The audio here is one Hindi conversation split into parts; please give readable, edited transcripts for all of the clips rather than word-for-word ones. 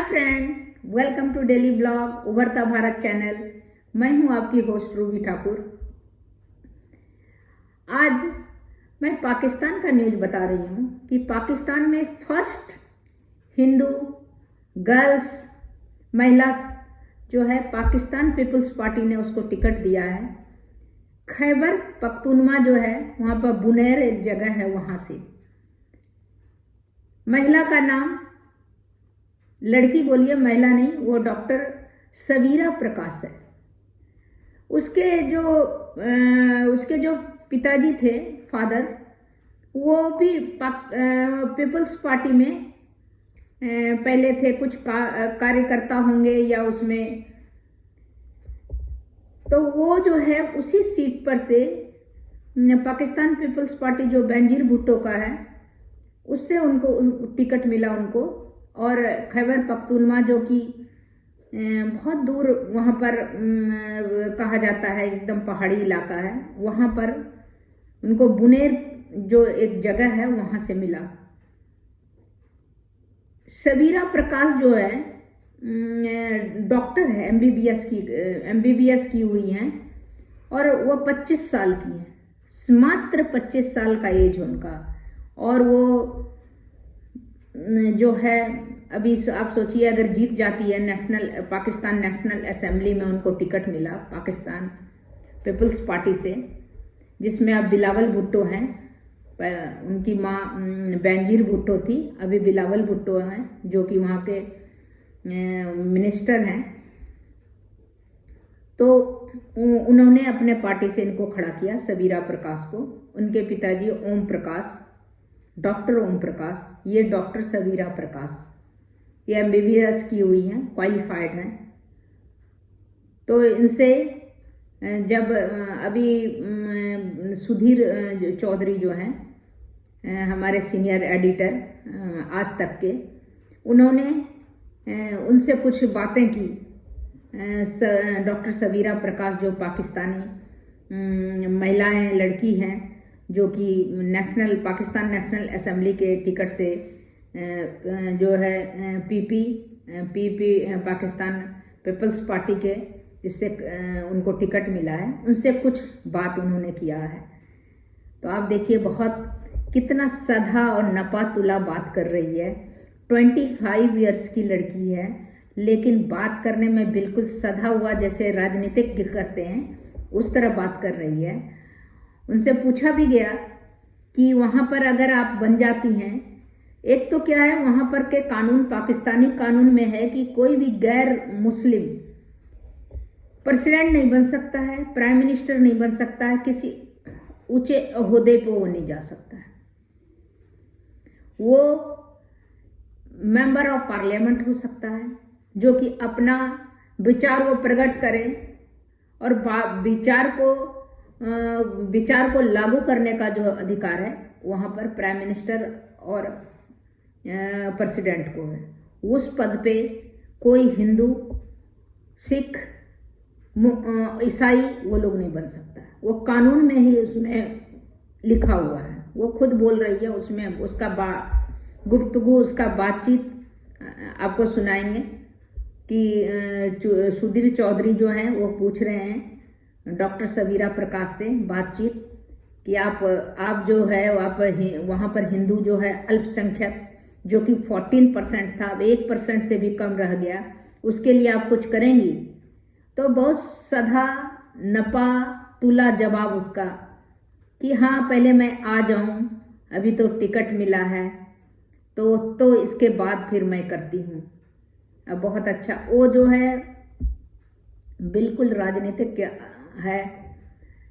Friend, welcome to daily blog Ubharta Bharat channel. मैं हूं आपकी होस्ट रूबी ठाकुर। आज मैं पाकिस्तान का न्यूज़ बता रही हूं कि पाकिस्तान में फर्स्ट हिंदू गर्ल्स महिला जो है, पाकिस्तान पीपल्स पार्टी ने उसको टिकट दिया है। खैबर पख्तूनवा जो है वहाँ पर बुनेर एक जगह है, वहाँ से महिला का नाम, लड़की बोलिए महिला नहीं, वो डॉक्टर सबीरा प्रकाश है। उसके जो पिताजी थे, फादर, वो भी पीपल्स पार्टी में पहले थे, कुछ कार्यकर्ता होंगे या उसमें। तो वो जो है उसी सीट पर से पाकिस्तान पीपल्स पार्टी जो बेनजीर भुट्टो का है, उससे उनको टिकट मिला उनको। और खैबर पख्तूनवा जो कि बहुत दूर वहाँ पर कहा जाता है, एकदम पहाड़ी इलाका है, वहाँ पर उनको बुनेर जो एक जगह है वहाँ से मिला। सबीरा प्रकाश जो है डॉक्टर है, एमबीबीएस की हुई हैं और वो 25 साल की है, मात्र 25 साल का एज उनका। और वो जो है अभी आप सोचिए, अगर जीत जाती है पाकिस्तान नेशनल असेंबली में, उनको टिकट मिला पाकिस्तान पीपल्स पार्टी से, जिसमें अब बिलावल भुट्टो हैं, उनकी माँ बेनजीर भुट्टो थी, अभी बिलावल भुट्टो हैं जो कि वहाँ के मिनिस्टर हैं। तो उन्होंने अपने पार्टी से इनको खड़ा किया, सबीरा प्रकाश को। उनके पिताजी ओम प्रकाश, डॉक्टर ओम प्रकाश, ये डॉक्टर सबीरा प्रकाश, ये एमबीबीएस की हुई हैं, क्वालिफाइड हैं। तो इनसे जब अभी सुधीर चौधरी जो हैं, हमारे सीनियर एडिटर आज तक के, उन्होंने उनसे कुछ बातें की। डॉक्टर सबीरा प्रकाश जो पाकिस्तानी महिलाएं, लड़की हैं, जो कि पाकिस्तान नेशनल असेंबली के टिकट से जो है पीपी पाकिस्तान पीपल्स पार्टी के, जिससे उनको टिकट मिला है, उनसे कुछ बात उन्होंने किया है। तो आप देखिए कितना सधा और नपातुला बात कर रही है। 25 इयर्स की लड़की है, लेकिन बात करने में बिल्कुल सधा हुआ, जैसे राजनीतिक करते हैं उस तरह बात कर रही है। उनसे पूछा भी गया कि वहाँ पर अगर आप बन जाती हैं, एक तो क्या है वहाँ पर के कानून, पाकिस्तानी कानून में है कि कोई भी गैर मुस्लिम प्रेसिडेंट नहीं बन सकता है, प्राइम मिनिस्टर नहीं बन सकता है, किसी ऊंचे ओहदे पे वो नहीं जा सकता है। वो मेंबर ऑफ पार्लियामेंट हो सकता है, जो कि अपना विचार वो प्रकट करें और विचार को लागू करने का जो अधिकार है वहाँ पर प्राइम मिनिस्टर और प्रेसिडेंट को है। उस पद पे कोई हिंदू, सिख, ईसाई वो लोग नहीं बन सकता है। वो कानून में ही उसमें लिखा हुआ है, वो खुद बोल रही है। उसमें उसका गुफ्तगू, उसका बातचीत आपको सुनाएंगे कि सुधीर चौधरी जो हैं वो पूछ रहे हैं डॉक्टर सबीरा प्रकाश से बातचीत कि आप जो है वहाँ पर हिंदू जो है अल्पसंख्यक, जो कि 14% था, अब 1% से भी कम रह गया, उसके लिए आप कुछ करेंगी? तो बहुत सधा नपा तुला जवाब उसका कि हाँ, पहले मैं आ जाऊं, अभी तो टिकट मिला है, तो इसके बाद फिर मैं करती हूँ। अब बहुत अच्छा, वो जो है बिल्कुल राजनीतिक है,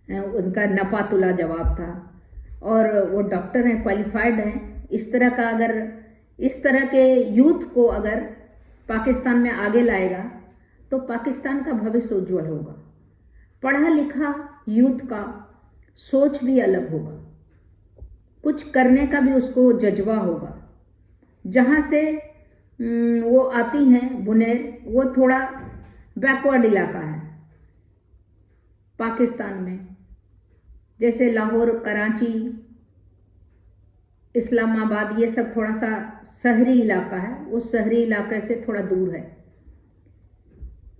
उनका नपा तुला जवाब था। और वो डॉक्टर हैं, क्वालिफाइड हैं। इस तरह के यूथ को अगर पाकिस्तान में आगे लाएगा तो पाकिस्तान का भविष्य उज्जवल होगा। पढ़ा लिखा यूथ का सोच भी अलग होगा, कुछ करने का भी उसको जज्बा होगा। जहाँ से वो आती हैं बुनेर, वो थोड़ा बैकवर्ड इलाका है पाकिस्तान में, जैसे लाहौर, कराची, इस्लामाबाद, ये सब थोड़ा सा शहरी इलाका है, उस शहरी इलाके से थोड़ा दूर है।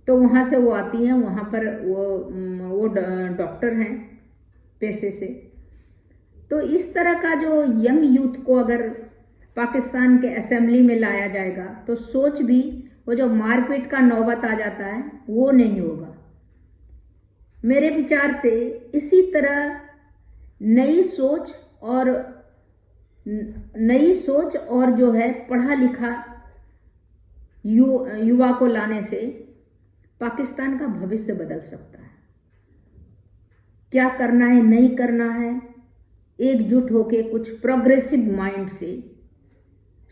तो वहाँ से वो आती हैं, वहाँ पर वो डॉक्टर हैं पेशे से। तो इस तरह का जो यंग यूथ को अगर पाकिस्तान के असेंबली में लाया जाएगा तो सोच भी, वो जो मारपीट का नौबत आ जाता है वो नहीं होगा। मेरे विचार से इसी तरह नई सोच और जो है पढ़ा लिखा युवा को लाने से पाकिस्तान का भविष्य बदल सकता है। क्या करना है, नहीं करना है, एकजुट होके कुछ प्रोग्रेसिव माइंड से,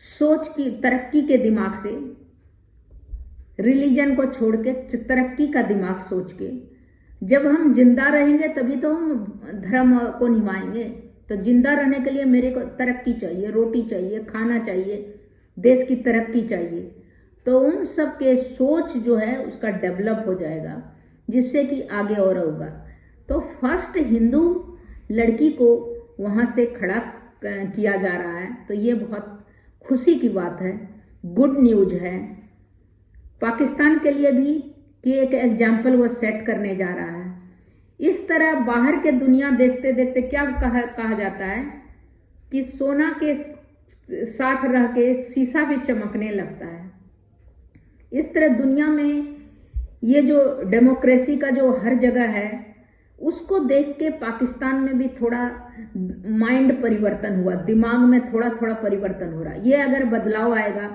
सोच की तरक्की के दिमाग से, रिलीजन को छोड़ के तरक्की का दिमाग सोच के, जब हम जिंदा रहेंगे तभी तो हम धर्म को निभाएंगे। तो जिंदा रहने के लिए मेरे को तरक्की चाहिए, रोटी चाहिए, खाना चाहिए, देश की तरक्की चाहिए। तो उन सब के सोच जो है उसका डेवलप हो जाएगा, जिससे कि आगे और होगा। तो फर्स्ट हिंदू लड़की को वहाँ से खड़ा किया जा रहा है, तो ये बहुत खुशी की बात है, गुड न्यूज है पाकिस्तान के लिए भी कि एक एग्जाम्पल वो सेट करने जा रहा है। इस तरह बाहर के दुनिया देखते देखते क्या कहा जाता है कि सोना के साथ रह के शीशा भी चमकने लगता है। इस तरह दुनिया में ये जो डेमोक्रेसी का जो हर जगह है, उसको देख के पाकिस्तान में भी थोड़ा माइंड परिवर्तन हुआ, दिमाग में थोड़ा थोड़ा परिवर्तन हो रहा। ये अगर बदलाव आएगा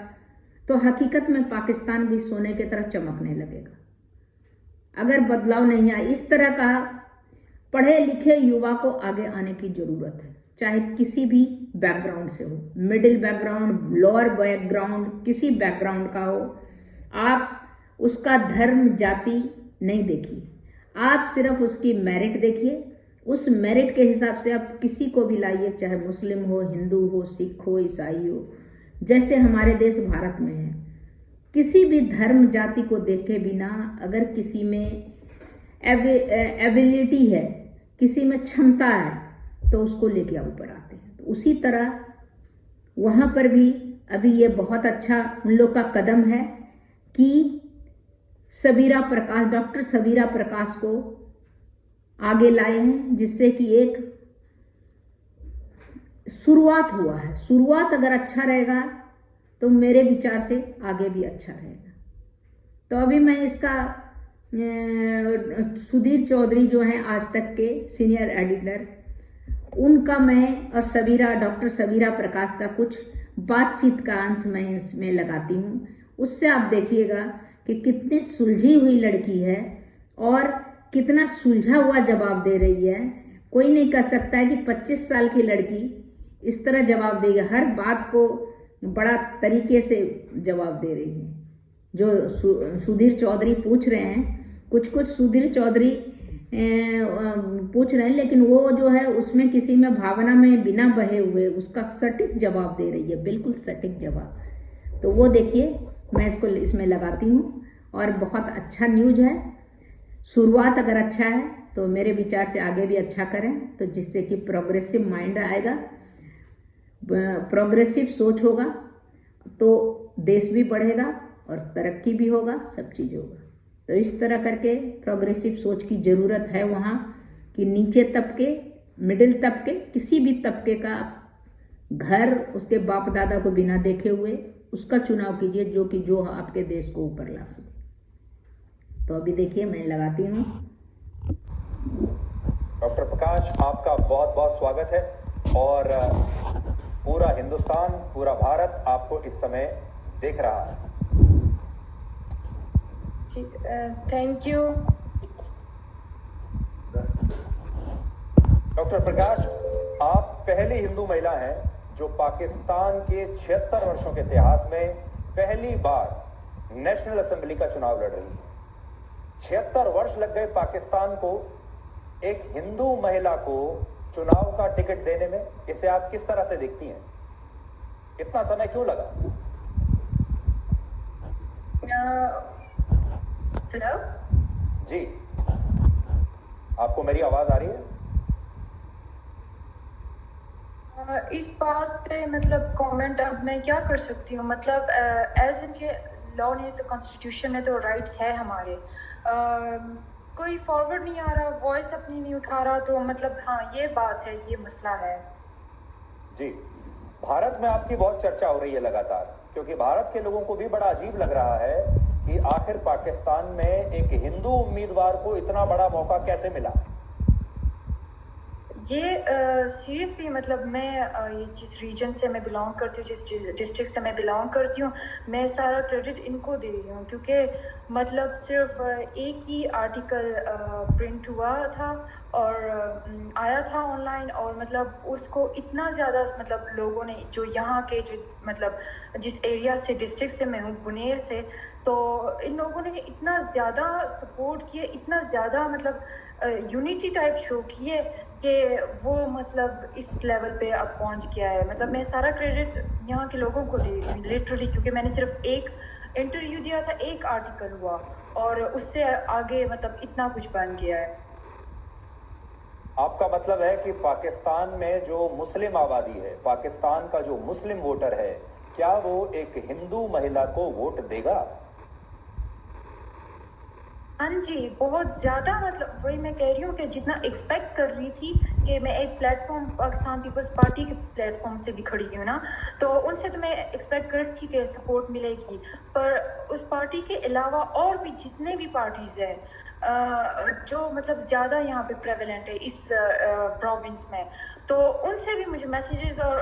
तो हकीकत में पाकिस्तान भी सोने की तरह चमकने लगेगा। अगर बदलाव नहीं आए, इस तरह का पढ़े लिखे युवा को आगे आने की जरूरत है, चाहे किसी भी बैकग्राउंड से हो, मिडिल बैकग्राउंड, लोअर बैकग्राउंड, किसी बैकग्राउंड का हो। आप उसका धर्म जाति नहीं देखिए, आप सिर्फ उसकी मेरिट देखिए। उस मेरिट के हिसाब से आप किसी को भी लाइए, चाहे मुस्लिम हो, हिंदू हो, सिख हो, ईसाई हो, जैसे हमारे देश भारत में है। किसी भी धर्म जाति को देखे बिना अगर किसी में एबिलिटी है, किसी में क्षमता है, तो उसको लेके ऊपर आते हैं। तो उसी तरह वहाँ पर भी अभी ये बहुत अच्छा उन लोग का कदम है कि डॉक्टर सबीरा प्रकाश को आगे लाए हैं, जिससे कि एक शुरुआत हुआ है। शुरुआत अगर अच्छा रहेगा तो मेरे विचार से आगे भी अच्छा रहेगा। तो अभी मैं इसका सुधीर चौधरी जो हैं आज तक के सीनियर एडिटर, उनका मैं और डॉक्टर सबीरा प्रकाश का कुछ बातचीत का अंश मैं इसमें लगाती हूँ। उससे आप देखिएगा कि कितनी सुलझी हुई लड़की है और कितना सुलझा हुआ जवाब दे रही है। कोई नहीं कह सकता है कि 25 साल की लड़की इस तरह जवाब देगी, हर बात को बड़ा तरीके से जवाब दे रही है। जो सुधीर चौधरी पूछ रहे हैं, कुछ सुधीर चौधरी पूछ रहे हैं, लेकिन वो जो है उसमें किसी में भावना में बिना बहे हुए उसका सटीक जवाब दे रही है, बिल्कुल सटीक जवाब। तो वो देखिए, मैं इसको इसमें लगाती हूँ और बहुत अच्छा न्यूज है। शुरुआत अगर अच्छा है तो मेरे विचार से आगे भी अच्छा करें, तो जिससे कि प्रोग्रेसिव माइंड आएगा, प्रोग्रेसिव सोच होगा तो देश भी बढ़ेगा और तरक्की भी होगा, सब चीज़ होगा। तो इस तरह करके प्रोग्रेसिव सोच की ज़रूरत है वहाँ कि नीचे तबके, मिडिल तबके, किसी भी तबके का घर उसके बाप दादा को बिना देखे हुए उसका चुनाव कीजिए, जो आपके देश को ऊपर ला सके। तो अभी देखिए मैं लगाती हूँ। डॉक्टर प्रकाश, आपका बहुत बहुत स्वागत है और पूरा हिंदुस्तान, पूरा भारत आपको इस समय देख रहा है। Thank you. डॉक्टर प्रकाश, आप पहली हिंदू महिला हैं जो पाकिस्तान के 76 वर्षों के इतिहास में पहली बार नेशनल असेंबली का चुनाव लड़ रही है। 76 वर्ष लग गए पाकिस्तान को एक हिंदू महिला को चुनाव का टिकट देने में। इसे आप किस तरह से देखती हैं? इतना समय क्यों लगा? हेलो जी, आपको मेरी आवाज आ रही है? इस बात पे मतलब कमेंट अब मैं क्या कर सकती हूँ, मतलब एज इन के लॉ ने तो कॉन्स्टिट्यूशन में तो राइट्स है हमारे, कोई फॉरवर्ड नहीं आ रहा, वॉइस अपनी नहीं उठा रहा, तो मतलब हाँ ये बात है, ये मसला है। जी, भारत में आपकी बहुत चर्चा हो रही है लगातार, क्योंकि भारत के लोगों को भी बड़ा अजीब लग रहा है कि आखिर पाकिस्तान में एक हिंदू उम्मीदवार को इतना बड़ा मौका कैसे मिला। ये सीरियसली मतलब मैं ये जिस रीजन से मैं बिलोंग करती हूँ, जिस डिस्ट्रिक्ट से मैं बिलोंग करती हूँ, मैं सारा क्रेडिट इनको दे रही हूँ, क्योंकि मतलब सिर्फ एक ही आर्टिकल प्रिंट हुआ था और आया था ऑनलाइन, और मतलब उसको इतना ज़्यादा मतलब लोगों ने, जो यहाँ के जो मतलब जिस एरिया से, डिस्ट्रिक्ट से मैं हूँ, बुनेर से, तो इन लोगों ने इतना ज़्यादा सपोर्ट किया, इतना ज़्यादा मतलब यूनिटी टाइप शो किए कि वो मतलब इस लेवल पे अब पहुंच गया है। मतलब मैं सारा क्रेडिट यहाँ के लोगों को दे रही हूँ लिटरली, क्योंकि मैंने सिर्फ एक इंटरव्यू दिया था, एक आर्टिकल हुआ और उससे आगे मतलब इतना कुछ बन गया है। आपका मतलब है कि पाकिस्तान में जो मुस्लिम आबादी है, पाकिस्तान का जो मुस्लिम वोटर है, क्या वो एक हिंदू महिला को वोट देगा? हाँ जी, बहुत ज़्यादा, मतलब वही मैं कह रही हूँ कि जितना एक्सपेक्ट कर रही थी कि मैं एक प्लेटफॉर्म पाकिस्तान पीपल्स पार्टी के प्लेटफॉर्म से भी खड़ी हूँ ना, तो उनसे तो मैं एक्सपेक्ट कर रही थी कि सपोर्ट मिलेगी, पर उस पार्टी के अलावा और भी जितने भी पार्टीज हैं जो मतलब ज़्यादा यहाँ पे प्रेवलेंट है इस प्रोविंस में, तो उनसे भी मुझे मैसेजेस और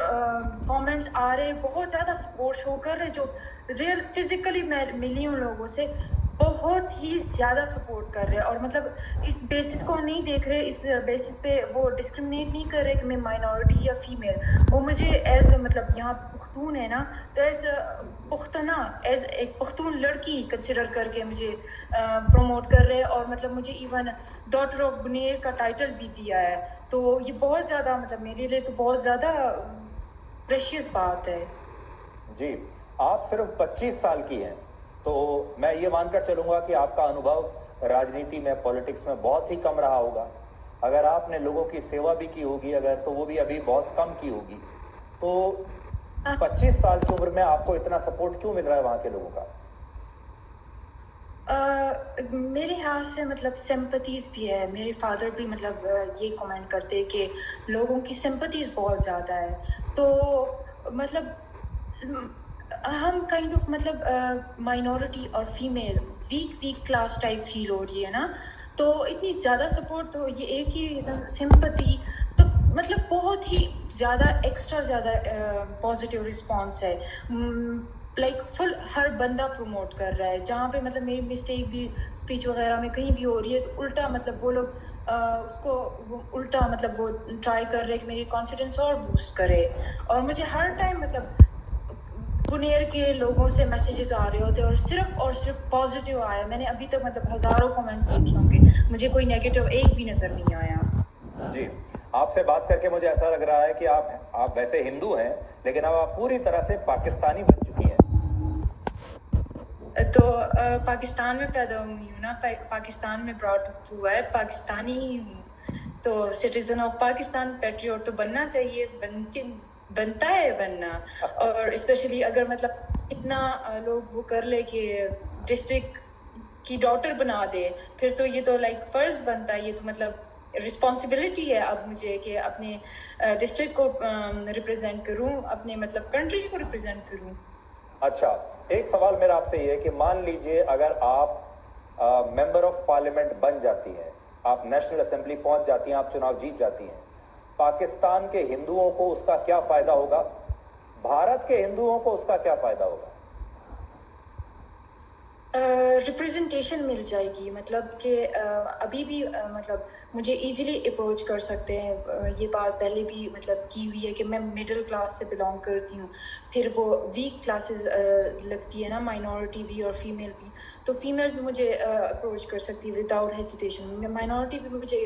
कमेंट्स आ रहे, बहुत ज़्यादा सपोर्ट शो कर रहे, जो रियल फिजिकली मैं मिली हूँ लोगों से, बहुत ही ज़्यादा सपोर्ट कर रहे हैं, और मतलब इस बेसिस को नहीं देख रहे, इस बेसिस पे वो डिस्क्रिमिनेट नहीं कर रहे कि मैं माइनॉरिटी या फीमेल, वो मुझे एज मतलब यहाँ पुख्तून है ना, तो एज पुख्तना, एज एक पुख्तून लड़की कंसिडर करके मुझे प्रमोट कर रहे हैं, और मतलब मुझे इवन डॉटर ऑफ बुनेर का टाइटल भी दिया है, तो ये बहुत ज़्यादा मतलब मेरे लिए तो बहुत ज़्यादा प्रेशियस बात है। जी, आप सिर्फ 25 साल की हैं, तो मैं ये मानकर चलूंगा कि आपका अनुभव राजनीति में, पॉलिटिक्स में बहुत ही कम रहा होगा। अगर आपने लोगों की सेवा भी की होगी अगर, तो वो भी अभी बहुत कम की होगी। तो 25 साल की उम्र में आपको इतना सपोर्ट क्यों मिल रहा है वहां के लोगों का? मेरे ख्याल से मतलब सिंपथीज भी है, मेरे फादर भी मतलब ये कमेंट करते हैं कि लोगों की सिंपथीज बहुत ज़्यादा है, तो मतलब हम काइंड ऑफ मतलब माइनॉरिटी और female weak class type feel हो रही है ना, तो इतनी ज़्यादा सपोर्ट, तो ये एक ही रीज़न सिंपथी, तो मतलब बहुत ही ज़्यादा एक्स्ट्रा ज़्यादा पॉजिटिव रिस्पॉन्स है, लाइक फुल हर बंदा प्रमोट कर रहा है, जहाँ पे मतलब मेरी मिस्टेक भी स्पीच वगैरह में कहीं भी हो रही है, तो उल्टा मतलब वो लोग उसको उल्टा मतलब वो ट्राई कर रहे हैं कि मेरी कॉन्फिडेंस और बूस्ट करे, और मुझे हर टाइम मतलब पुनेर के लोगों से मैसेजेस आ रहे होते और सिर्फ पॉजिटिव आया, मैंने अभी तक मतलब हजारों कमेंट्स देखे होंगे, मुझे कोई नेगेटिव एक भी नजर नहीं आया। जी, आपसे बात करके मुझे ऐसा लग रहा है कि आप वैसे हिंदू हैं, लेकिन अब आप पूरी तरह से पाकिस्तानी बन चुकी हैं। तो पाकिस्तान में पैदा हुई हूँ ना, पाकिस्तान में ब्रॉट अप हुआ है, पाकिस्तानी ही हूँ, तो सिटीजन ऑफ पाकिस्तान, पैट्रियोट तो बनना चाहिए, बनता है बनना, और स्पेशली अगर मतलब इतना लोग वो कर ले कि डिस्ट्रिक्ट की डॉटर बना दे, फिर तो ये तो लाइक फर्ज बनता है, ये तो मतलब रिस्पॉन्सिबिलिटी है अब मुझे कि अपने डिस्ट्रिक्ट को रिप्रेजेंट करूँ, अपने मतलब कंट्री को रिप्रेजेंट करूँ। अच्छा, एक सवाल मेरा आपसे ये है कि मान लीजिए अगर आप मेंबर ऑफ पार्लियामेंट बन जाती हैं, आप नेशनल असेंबली पहुंच जाती हैं, आप चुनाव जीत जाती हैं, पाकिस्तान के हिंदुओं को उसका क्या फायदा होगा? भारत के हिंदुओं को उसका क्या फायदा होगा? रिप्रेजेंटेशन मिल जाएगी, मतलब कि अभी भी मतलब मुझे इजीली अप्रोच कर सकते हैं, ये बात पहले भी मतलब की हुई है कि मैं मिडिल क्लास से बिलोंग करती हूँ, फिर वो वीक क्लासेस लगती है ना, माइनॉरिटी भी और फीमेल भी, तो फीमेल्स भी मुझे अप्रोच कर सकती है विदाउट हेसिटेशन, माइनॉरिटी भी मुझे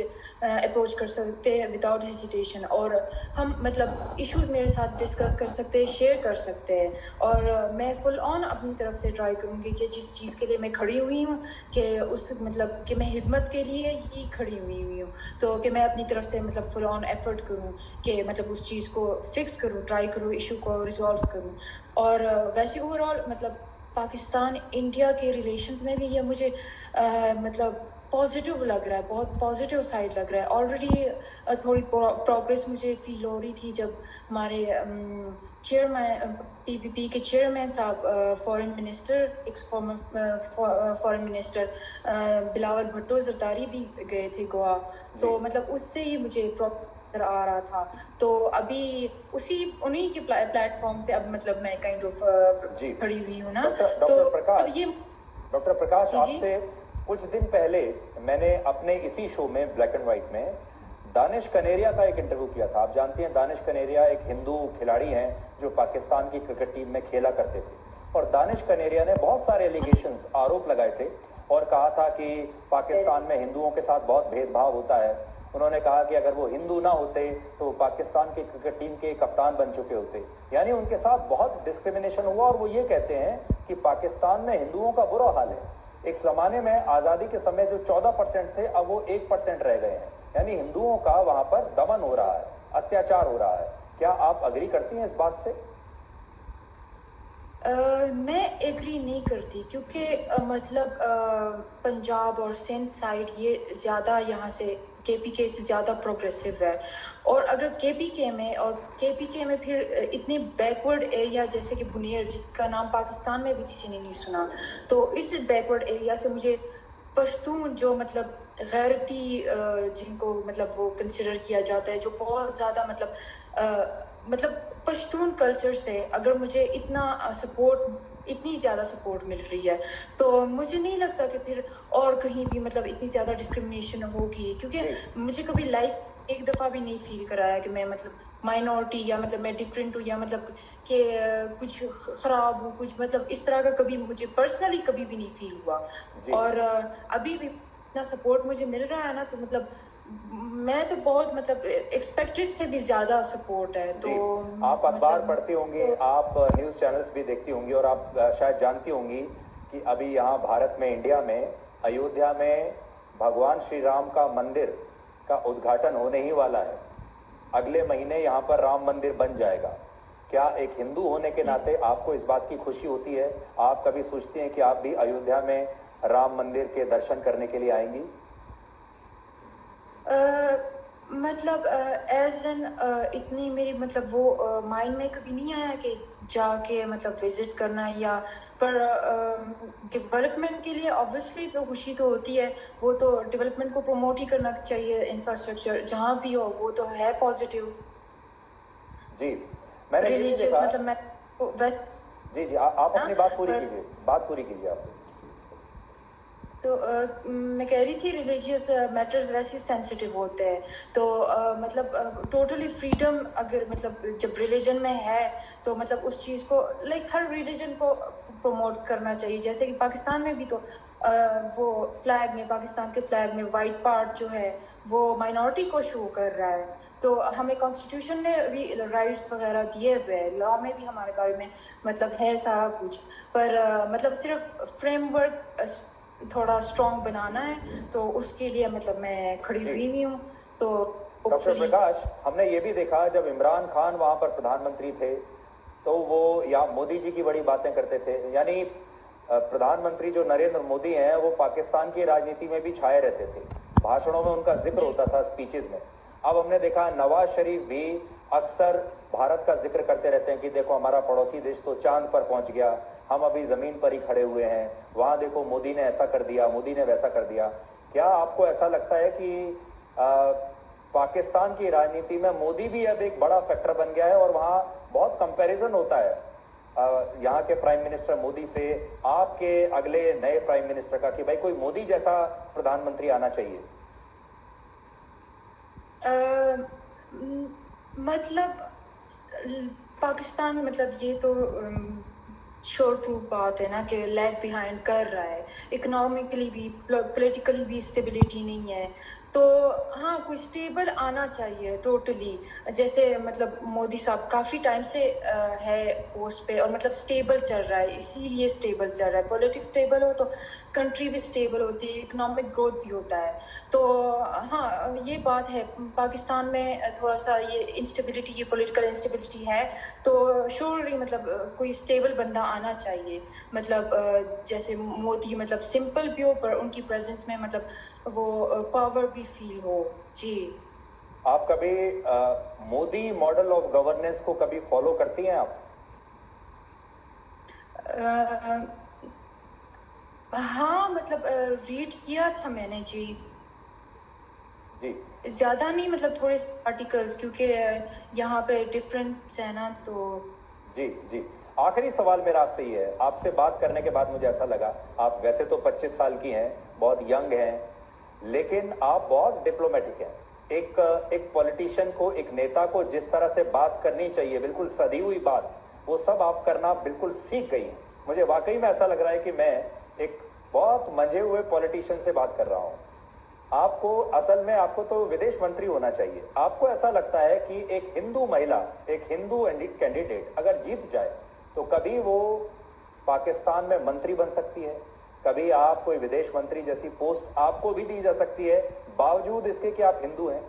अप्रोच कर सकते हैं विदाउट हेसिटेशन, और हम मतलब इश्यूज मेरे साथ डिस्कस कर सकते हैं, शेयर कर सकते हैं। और मैं फुल ऑन अपनी तरफ से ट्राई करूँगी कि जिस चीज़ के लिए मैं खड़ी हुई हूँ, कि उस मतलब कि मैं हिदमत के लिए ही खड़ी हुई हूँ, तो कि मैं अपनी तरफ से मतलब फुल ऑन एफर्ट करूँ कि मतलब उस चीज़ को फिक्स करूँ, ट्राई करूँ, इशू को रिजॉल्व करूँ। और वैसे ओवरऑल मतलब पाकिस्तान इंडिया के रिलेशंस में भी ये मुझे मतलब पॉजिटिव लग रहा है, बहुत पॉजिटिव साइड लग रहा है। ऑलरेडी थोड़ी प्रोग्रेस मुझे फील हो रही थी जब हमारे चेयरमैन पीपीपी के चेयरमैन साहब foreign minister x foreign minister Bilawal Bhutto Zardari भी गए थे गोवा, तो मतलब उससे ही मुझे आ रहा था। तो अभी उन्हीं के प्लेटफॉर्म से अब मतलब मैं काइंड ऑफ खड़ी हुई हूँ ना। डॉक्टर प्रकाश, ये डॉक्टर प्रकाश, जी जी आपसे कुछ दिन पहले मैंने अपने इसी शो में ब्लैक एंड व्हाइट में दानिश कनेरिया का एक इंटरव्यू किया था। आप जानते हैं दानिश कनेरिया एक हिंदू खिलाड़ी हैं जो पाकिस्तान की क्रिकेट टीम में खेला करते थे, और दानिश कनेरिया ने बहुत सारे एलिगेशंस, आरोप लगाए थे और कहा था कि पाकिस्तान में हिंदुओं के साथ बहुत भेदभाव होता है। उन्होंने कहा कि अगर वो हिंदू ना होते तो पाकिस्तान की क्रिकेट टीम के कप्तान बन चुके होते, यानी उनके साथ बहुत डिस्क्रिमिनेशन हुआ। और वो ये कहते हैं कि पाकिस्तान में हिंदुओं का बुरा हाल है। एक जमाने में आजादी के समय जो 14% थे, अब वो 1% रह गए हैं, यानी हिंदुओं का वहां पर दमन हो रहा है, अत्याचार हो रहा है। क्या आप अग्री करती हैं इस बात से? मैं एग्री नहीं करती, क्योंकि मतलब पंजाब और सिंध साइड ये ज़्यादा यहाँ से केपीके से ज़्यादा प्रोग्रेसिव है। और अगर केपीके में फिर इतने बैकवर्ड एरिया जैसे कि बुनेर, जिसका नाम पाकिस्तान में भी किसी ने नहीं सुना, तो इस बैकवर्ड एरिया से मुझे पश्तून जो मतलब गैरती जिनको मतलब वो कंसिडर किया जाता है, जो बहुत ज़्यादा मतलब पश्तून कल्चर से अगर मुझे इतनी ज़्यादा सपोर्ट मिल रही है, तो मुझे नहीं लगता कि फिर और कहीं भी मतलब इतनी ज़्यादा डिस्क्रिमिनेशन होगी। क्योंकि मुझे कभी लाइफ एक दफ़ा भी नहीं फील कराया कि मैं मतलब माइनॉरिटी या मतलब मैं डिफरेंट हूँ, या मतलब कि कुछ ख़राब हूँ, कुछ मतलब इस तरह का कभी मुझे पर्सनली कभी भी नहीं फील हुआ। और अभी भी इतना सपोर्ट मुझे मिल रहा है ना, तो मतलब मैं तो बहुत मतलब एक्सपेक्टेड से भी ज्यादा सपोर्ट है। तो आप अखबार मतलब पढ़ती होंगी, आप न्यूज़ चैनल्स भी देखती होंगी, और आप शायद जानती होंगी कि अभी यहाँ भारत में, इंडिया में, अयोध्या में भगवान श्री राम का मंदिर का उद्घाटन होने ही वाला है। अगले महीने यहाँ पर राम मंदिर बन जाएगा। क्या एक हिंदू होने के नाते आपको इस बात की खुशी होती है? आप कभी सोचती हैं कि आप भी अयोध्या में राम मंदिर के दर्शन करने के लिए आएंगी? मतलब एज एन इतनी मेरी मतलब वो माइंड में कभी नहीं आया कि जाके मतलब विजिट करना, या पर डेवलपमेंट के लिए ऑब्वियसली तो खुशी तो होती है। वो तो डेवलपमेंट को प्रमोट ही करना चाहिए, इंफ्रास्ट्रक्चर जहाँ भी हो वो तो है पॉजिटिव। जी, मैंने ये भी रिलीजियस देखा। मतलब मैं जी जी, आप अपनी बात पूरी पर कीजिए, बात पूरी कीजिए आप। तो मैं कह रही थी रिलीजियस मैटर्स वैसे सेंसिटिव होते हैं, तो मतलब टोटली फ्रीडम अगर मतलब जब रिलीजन में है, तो मतलब उस चीज़ को लाइक हर रिलीजन को प्रमोट करना चाहिए। जैसे कि पाकिस्तान में भी तो वो फ्लैग में, पाकिस्तान के फ्लैग में वाइट पार्ट जो है वो माइनॉरिटी को शो कर रहा है। तो हमें कॉन्स्टिट्यूशन ने भी राइट्स वगैरह दिए हुए हैं, लॉ में भी हमारे बारे में मतलब है सारा कुछ। पर मतलब सिर्फ फ्रेमवर्क थोड़ा स्ट्रॉन्ग बनाना है, तो उसके लिए मतलब मैं खड़ी हुई हूँ। तो डॉक्टर होपफुली प्रकाश, हमने ये भी देखा जब इमरान खान वहां पर प्रधानमंत्री थे तो वो या मोदी जी की बड़ी बातें करते थे, यानी प्रधानमंत्री जो नरेंद्र मोदी हैं वो पाकिस्तान की राजनीति में भी छाए रहते थे, भाषणों में उनका जिक्र होता था, स्पीचेस में। अब हमने देखा नवाज शरीफ भी अक्सर भारत का जिक्र करते रहते हैं कि देखो हमारा पड़ोसी देश तो चांद पर पहुंच गया, हम अभी जमीन पर ही खड़े हुए हैं, वहां देखो मोदी ने ऐसा कर दिया, मोदी ने वैसा कर दिया। क्या आपको ऐसा लगता है कि पाकिस्तान की राजनीति में मोदी भी अब एक बड़ा फैक्टर बन गया है और वहां बहुत कंपैरिजन होता है यहाँ के प्राइम मिनिस्टर मोदी से आपके अगले नए प्राइम मिनिस्टर का, कि भाई कोई मोदी जैसा प्रधानमंत्री आना चाहिए? मतलब पाकिस्तान मतलब ये तो श्योर प्रूफ बात है ना कि लैग बिहाइंड कर रहा है, इकोनॉमिकली भी पॉलिटिकली भी स्टेबिलिटी नहीं है। तो हाँ, कोई स्टेबल आना चाहिए टोटली। जैसे मतलब मोदी साहब काफ़ी टाइम से है पोस्ट पे और मतलब स्टेबल चल रहा है, इसीलिए स्टेबल चल रहा है। पॉलिटिक्स स्टेबल हो तो कंट्री भी स्टेबल होती है, इकोनॉमिक ग्रोथ भी होता है। तो हाँ, ये बात है, पाकिस्तान में थोड़ा सा ये इंस्टेबिलिटी, ये पॉलिटिकल इंस्टेबिलिटी है। तो श्योरली मतलब कोई स्टेबल बंदा आना चाहिए। मतलब जैसे मोदी मतलब सिंपल भी हो पर उनकी प्रेजेंस में मतलब वो पावर भी फील हो। जी। आप कभी मोदी मॉडल ऑफ गवर्नेंस को कभी फॉलो करती हैं आप? हाँ, मतलब रीड किया था मैंने जी। जी ज्यादा नहीं, मतलब थोड़े आर्टिकल्स, क्योंकि यहाँ पे डिफरेंस है ना। तो जी जी आखिरी सवाल मेरा आपसे ये है, आपसे बात करने के बाद मुझे ऐसा लगा, आप वैसे तो 25 साल की हैं, बहुत यंग हैं, लेकिन आप बहुत डिप्लोमेटिक हैं। एक पॉलिटिशियन को, एक नेता को जिस तरह से बात करनी चाहिए, बिल्कुल सधी हुई बात, वो सब आप करना बिल्कुल सीख गई हैं। मुझे वाकई में ऐसा लग रहा है कि मैं एक बहुत मंझे हुए पॉलिटिशियन से बात कर रहा हूं। आपको असल में, आपको तो विदेश मंत्री होना चाहिए। आपको ऐसा लगता है कि एक हिंदू महिला, एक हिंदू कैंडिडेट अगर जीत जाए तो कभी वो पाकिस्तान में मंत्री बन सकती है, कभी आप कोई विदेश मंत्री जैसी पोस्ट आपको भी दी जा सकती है, बावजूद इसके कि आप हिंदू हैं?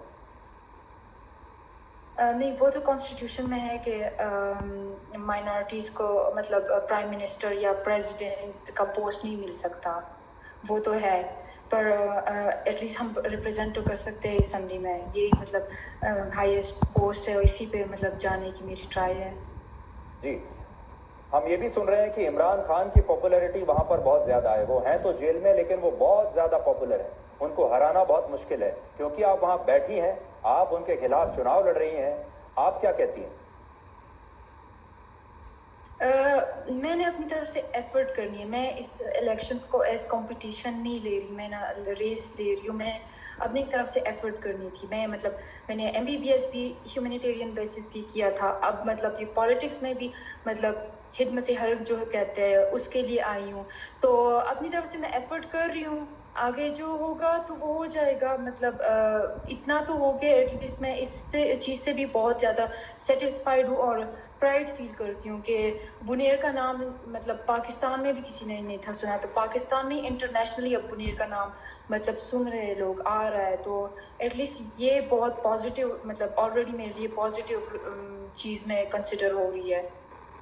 नहीं, वो तो कॉन्स्टिट्यूशन में है कि माइनॉरिटीज को मतलब प्राइम मिनिस्टर या प्रेसिडेंट का पोस्ट नहीं मिल सकता, वो तो है। पर एटलीस्ट हम रिप्रेजेंट तो कर सकते हैं असेंबली में। यही मतलब हाईएस्ट पोस्ट है और इसी पे मतलब जाने की मेरी ट्राई है। जी, हम ये भी सुन रहे हैं कि इमरान खान की पॉपुलैरिटी वहां पर बहुत ज्यादा है। वो हैं तो जेल में, लेकिन वो बहुत ज्यादा पॉपुलर है। उनको हराना बहुत मुश्किल है, क्योंकि आप वहां बैठी हैं, आप उनके खिलाफ चुनाव लड़ रही हैं। आप क्या कहती हैं? मैंने अपनी तरफ से एफर्ट करनी है। मैं इस इलेक्शन को एज कंपटीशन नहीं ले रही, मैं ना रेस ले रही हूँ। मैं अपनी तरफ से एफर्ट करनी थी। मैं मतलब मैंने MBBS भी ह्यूमैनिटेरियन बेसिस भी किया था। अब मतलब ये पॉलिटिक्स में भी मतलब खिदमत हल्क जो कहते हैं उसके लिए आई हूँ। तो अपनी तरफ से मैं एफर्ट कर रही हूँ। आगे जो होगा तो वो हो जाएगा। मतलब इतना तो हो गया एटलीस्ट। मैं इससे चीज़ से भी बहुत ज़्यादा सेटिस्फाइड हूँ और प्राइड फील करती हूँ कि बुनेर का नाम मतलब पाकिस्तान में भी किसी ने नहीं था सुना, तो पाकिस्तान में इंटरनेशनली अब बुनेर का नाम मतलब सुन रहे लोग, आ रहा है। तो एटलीस्ट ये बहुत पॉजिटिव, मतलब ऑलरेडी मेरे लिए पॉजिटिव चीज़ में कंसिडर हो रही है।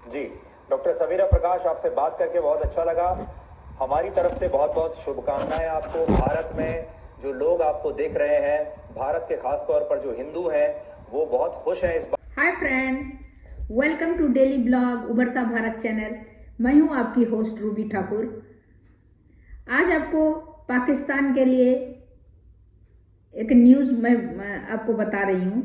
जी, डॉक्टर सवीरा प्रकाश, आपसे बात करके बहुत अच्छा लगा। हमारी तरफ से बहुत बहुत शुभकामनाएं आपको। भारत में जो लोग आपको देख रहे हैं, भारत के खास तौर पर जो हिंदू हैं, वो बहुत खुश हैं इस बात। Hi friend, welcome to daily blog Ubharta Bharat channel. मैं हूं आपकी होस्ट रूबी ठाकुर। आज आपको पाकिस्तान के लिए एक न्यूज़ मैं आपको बता रही हूं।